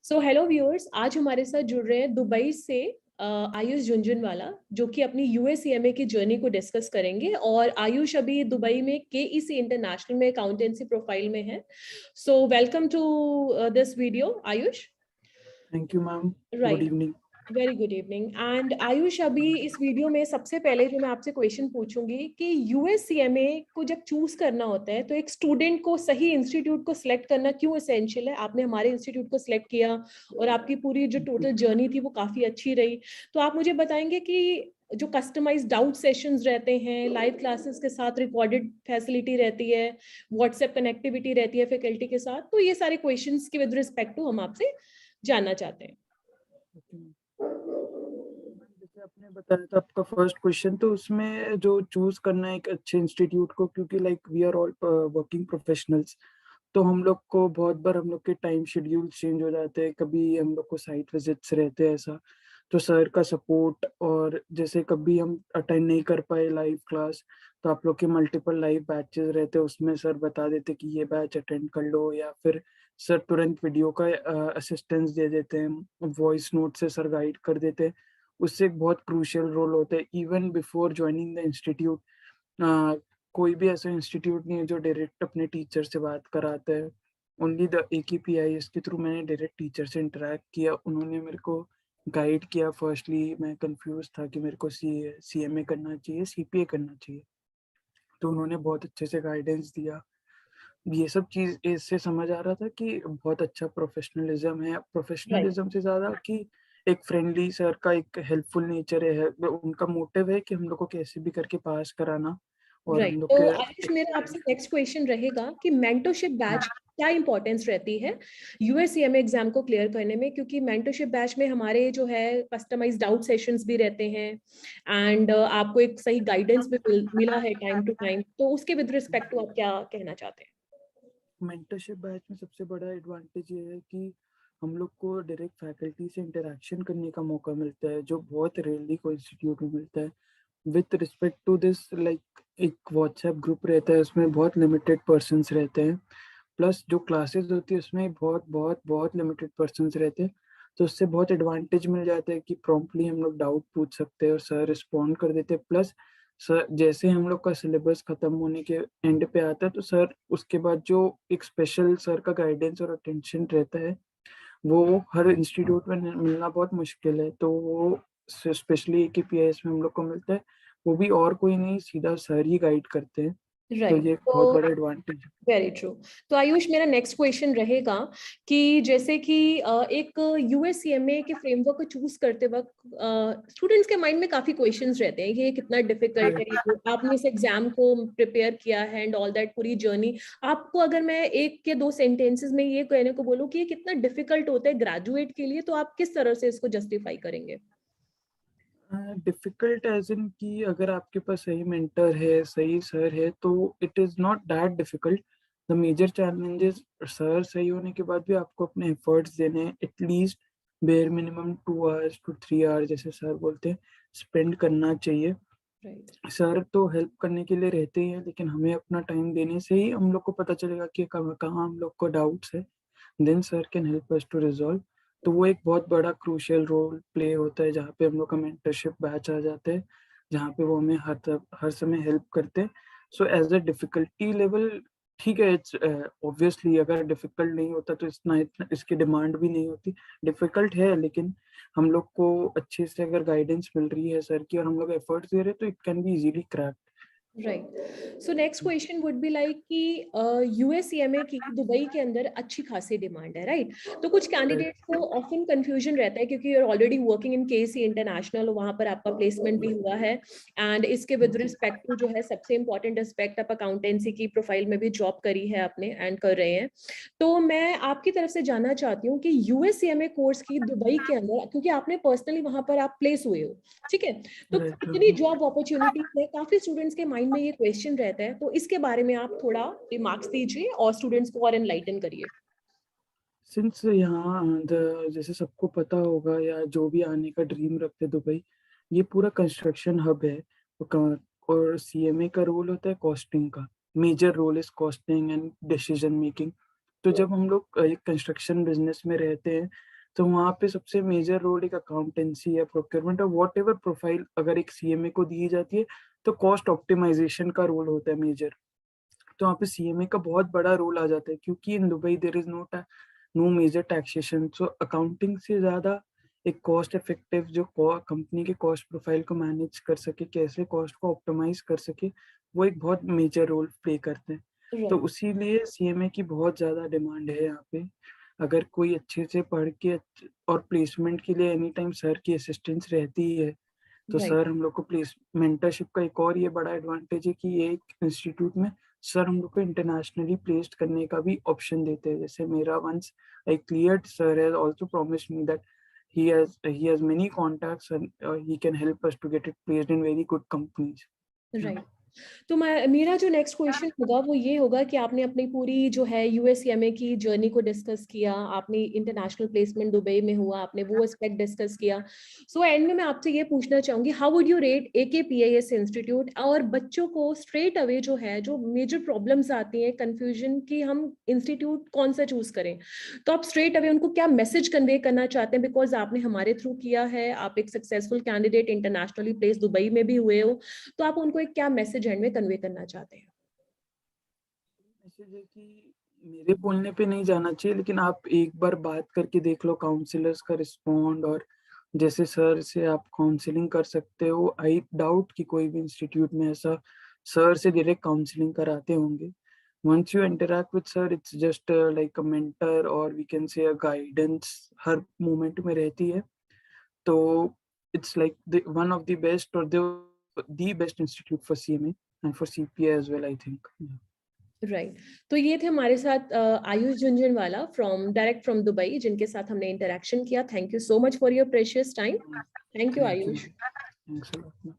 So hello viewers, आज हमारे साथ जुड़ रहे हैं दुबई से आयुष झुंझुनवाला, जो कि अपनी यूएससीएमए की जर्नी को डिस्कस करेंगे। और आयुष अभी दुबई में केईसी इंटरनेशनल में अकाउंटेंसी प्रोफाइल में है। So welcome to this video Ayush. Thank you ma'am. Good right, evening. Very good evening. And Ayush, अभी इस वीडियो में सबसे पहले जो मैं आपसे क्वेश्चन पूछूंगी कि यूएससीएमए को जब चूज करना होता है तो एक स्टूडेंट को सही इंस्टीट्यूट को सिलेक्ट करना क्यों एसेंशियल है। आपने हमारे इंस्टीट्यूट को सिलेक्ट किया और आपकी पूरी जो टोटल जर्नी थी वो काफी अच्छी रही। तो आप मुझे बताएंगे कि जो कस्टमाइज्ड डाउट सेशंस रहते हैं, लाइव क्लासेस के साथ रिकॉर्डेड फैसिलिटी रहती है, व्हाट्सएप कनेक्टिविटी रहती है फैकल्टी के साथ, तो ये सारे क्वेश्चंस के विद रिस्पेक्ट टू हम आपसे जानना चाहते हैं। जैसे आपने बताया था आपका फर्स्ट क्वेश्चन, तो उसमें जो चूज करना है एक अच्छे इंस्टीट्यूट को, क्योंकि like we are all working professionals, तो हम लोग को बहुत बार हम लोग के टाइम शेड्यूल चेंज हो जाते हैं। कभी हम लोग को साइट विजिट्स रहते हैं ऐसा, तो सर का सपोर्ट, और जैसे कभी हम अटेंड नहीं कर पाए लाइव क्लास, तो आप लोग के मल्टीपल लाइव बैचेस रहते हैं, उसमें सर बता देते कि ये बैच अटेंड कर लो, या फिर सर तुरंत वीडियो का असिस्टेंस दे देते हैं, वॉइस नोट से सर गाइड कर देते हैं। उससे एक बहुत क्रूशियल रोल होता है even before joining the institute. कोई भी ऐसा इंस्टीट्यूट नहीं है जो डायरेक्ट अपने टीचर से बात कराता है। ओनली द AKPIS के थ्रू मैंने डायरेक्ट टीचर से इंटरेक्ट किया, उन्होंने मेरे को गाइड किया। फर्स्टली मैं कंफ्यूज था कि मेरे को CMA करना चाहिए, CPA करना चाहिए, तो उन्होंने बहुत अच्छे से गाइडेंस दिया। ये सब चीज़ इससे समझ आ रहा था कि बहुत अच्छा प्रोफेशनलिज्म है। राइट। प्रोफेशनलिज्म से ज़्यादा कि एक फ्रेंडली सर का एक हेल्पफुल नेचर है। उनका मोटिव है कि हम लोग को कैसे भी करके पास कराना, और राइट, हम लोग तो के आयुष, मेरा आपसे नेक्स्ट क्वेश्चन रहेगा कि मेंटरशिप बैच क्या इंपॉर्टेंस रहती है यूएससीएमए एग्जाम को क्लियर करने में, क्योंकि मेंटरशिप बैच में हमारे जो है कस्टमाइज्ड डाउट सेशंस भी रहते हैं एंड आपको एक सही गाइडेंस भी मिला है टाइम टू टाइम। तो उसके विद रिस्पेक्ट टू आप क्या कहना चाहते हैं? मेंटरशिप बैच में सबसे बड़ा एडवांटेज ये है कि हम लोग को डायरेक्ट फैकल्टी से इंटरेक्शन करने का मौका मिलता है, जो बहुत रेयरली कोई इंस्टीट्यूट में मिलता है। With respect to this, like एक व्हाट्सएप ग्रुप रहता है, उसमें बहुत लिमिटेड पर्सन्स रहते हैं, प्लस जो क्लासेस होती है उसमें बहुत बहुत बहुत लिमिटेड पर्सन्स रहते हैं। तो उससे बहुत एडवांटेज मिल जाता है कि प्रॉम्प्टली हम लोग डाउट पूछ सकते हैं और सर रिस्पॉन्ड कर देते हैं। प्लस सर जैसे हम लोग का सिलेबस खत्म होने के एंड पे आता है, तो सर उसके बाद जो एक स्पेशल सर का गाइडेंस और अटेंशन रहता है, वो हर इंस्टीट्यूट में मिलना बहुत मुश्किल है। तो वो स्पेशली AKPIS में हम लोग को मिलता है। वो भी और कोई नहीं, सीधा सर ही गाइड करते हैं। तो राइट, ये एक बहुत तो बड़ा एडवांटेज है। Very true. तो आयुष, मेरा नेक्स्ट क्वेश्चन रहेगा कि जैसे कि एक यूएससीएमए के फ्रेमवर्क को चूज करते वक्त स्टूडेंट्स के माइंड में काफी क्वेश्चंस रहते हैं कि ये कितना डिफिकल्ट है, ये आपने इस एग्जाम को प्रिपेयर किया है एंड ऑल दैट पूरी जर्नी। आपको अगर मैं एक या दो सेंटेंसेस में ये कहने को बोलूँ कि ये कितना डिफिकल्ट होता है ग्रेजुएट के लिए, तो आप किस तरह से इसको जस्टिफाई करेंगे? डिफिकल्ट एज इन कि अगर आपके पास सही मेंटर है, सही सर है, तो it is not that difficult. The major challenges, sir सही होने के बाद भी आपको अपने एफर्ट्स देने हैं। At least bare minimum 2 hours to 3 hours, जैसे सर बोलते हैं, स्पेंड करना चाहिए। राइट। सर तो हेल्प करने के लिए रहते ही हैं, लेकिन हमें अपना टाइम देने से ही हम लोग को पता चलेगा कि कहाँ कहाँ हम लोग को डाउट्स है। Then sir can help us to resolve. तो वो एक बहुत बड़ा क्रूशियल रोल प्ले होता है, जहाँ पे हम लोग का मेंटरशिप बैच आ जाते हैं, जहाँ पे वो हमें हर समय हेल्प करते हैं। So as a difficulty level, ठीक है, इट्स ऑब्वियसली अगर डिफिकल्ट नहीं होता तो इतना इसकी डिमांड भी नहीं होती। डिफिकल्ट है, लेकिन हम लोग को अच्छे से अगर गाइडेंस मिल रही है सर की, और हम लोग एफर्ट्स दे रहे हैं, तो it can be easily crack. Right. So next question would be like कि यूएससीएमए की दुबई के अंदर अच्छी खासी डिमांड है, राइट? तो कुछ कैंडिडेट्स को ऑफन कंफ्यूजन रहता है क्योंकि you are already working in KC international, वहां पर आपका प्लेसमेंट भी हुआ है एंड इसके विद रिस्पेक्ट टू जो है सबसे इंपॉर्टेंट एस्पेक्ट, आप अकाउंटेंसी की प्रोफाइल में भी जॉब करी है आपने एंड कर रहे हैं। तो मैं आपकी तरफ से जानना चाहती हूँ कि यूएससीएमए कोर्स की दुबई के अंदर, क्योंकि आपने पर्सनली वहां पर आप प्लेस हुए हो, ठीक है, तो राइट। कितनी जॉब अपॉर्चुनिटीज है, काफी स्टूडेंट्स के माइंड में ये क्वेश्चन रहता है, तो इसके बारे में आप थोड़ा रिमार्क्स दीजिए और स्टूडेंट्स को और एनलाइटन करिए। सिंस यहाँ जैसे सबको पता होगा, या जो भी आने का ड्रीम रखते हैं दुबई, ये पूरा कंस्ट्रक्शन हब है। और CMA का रोल होता है कॉस्टिंग का। Major role is costing and decision making. तो जब हम लोग एक कंस्ट्रक्शन बिजनेस में रहते हैं, तो वहाँ पे सबसे मेजर रोल एक अकाउंटेंसी है, प्रोक्योरमेंट और वॉट एवर प्रोफाइल अगर एक सीएमए को दी जाती है तो कॉस्ट ऑप्टिमाइजेशन का रोल होता है मेजर। तो वहाँ पे सीएमए का बहुत बड़ा रोल आ जाता है, क्योंकि in Dubai there is no major taxation. So accounting से ज्यादा एक कॉस्ट इफेक्टिव जो कंपनी के कॉस्ट प्रोफाइल को मैनेज कर सके, कैसे कॉस्ट को ऑप्टिमाइज कर सके, वो एक बहुत मेजर रोल प्ले करते हैं। तो उसी लिए सीएमए की बहुत ज्यादा डिमांड है यहाँ पे। अगर कोई अच्छे से पढ़ के और प्लेसमेंट के लिए एनी टाइम सर की असिस्टेंस रहती है, तो सर हम लोग को प्लेस मेंटरशिप का एक और ये बड़ा एडवांटेज है कि ये एक इंस्टीट्यूट में सर हम लोग को इंटरनेशनली प्लेस्ड करने का भी ऑप्शन देते हैं। जैसे मेरा once I cleared, sir has also promised me that he has many contacts and he can help us to get it placed in very good companies. Right. तो मेरा जो नेक्स्ट क्वेश्चन होगा वो ये होगा कि आपने अपनी पूरी जो है यूएससीएमए की जर्नी को डिस्कस किया, आपने इंटरनेशनल प्लेसमेंट दुबई में हुआ, आपने वो एस्पेक्ट डिस्कस किया। सो एंड में मैं आपसे ये पूछना चाहूंगी, how would you rate AKPIS institute? और बच्चों को स्ट्रेट अवे जो है, जो मेजर प्रॉब्लम्स आती हैं, कंफ्यूजन कि हम इंस्टीट्यूट कौन सा चूज करें, तो आप स्ट्रेट अवे उनको क्या मैसेज कन्वे करना चाहते हैं? बिकॉज आपने हमारे थ्रू किया है, आप एक successful candidate internationally place Dubai में भी हुए हो, तो आप उनको एक क्या मैसेज एंड में कन्वे करना चाहते हैं? मैसेज है कि मेरे बोलने पे नहीं जाना चाहिए, लेकिन आप एक बार बात करके देख लो काउंसलर्स का रिस्पॉन्ड, और जैसे सर से आप काउंसलिंग कर सकते हो। आई डाउट कि कोई भी इंस्टीट्यूट में ऐसा सर से डायरेक्ट काउंसलिंग कराते होंगे। once you interact with sir, it's just like a mentor or we can say a guidance her moment में रहती है। तो it's like one of the best or the best institute for CMA and for CPA as well, I think. Right. तो ये थे हमारे साथ Ayush Jhunjhunwala direct from Dubai, जिनके साथ हमने इंटरेक्शन किया। Thank you so much for your precious time. Thank you Ayush. Thanks a lot.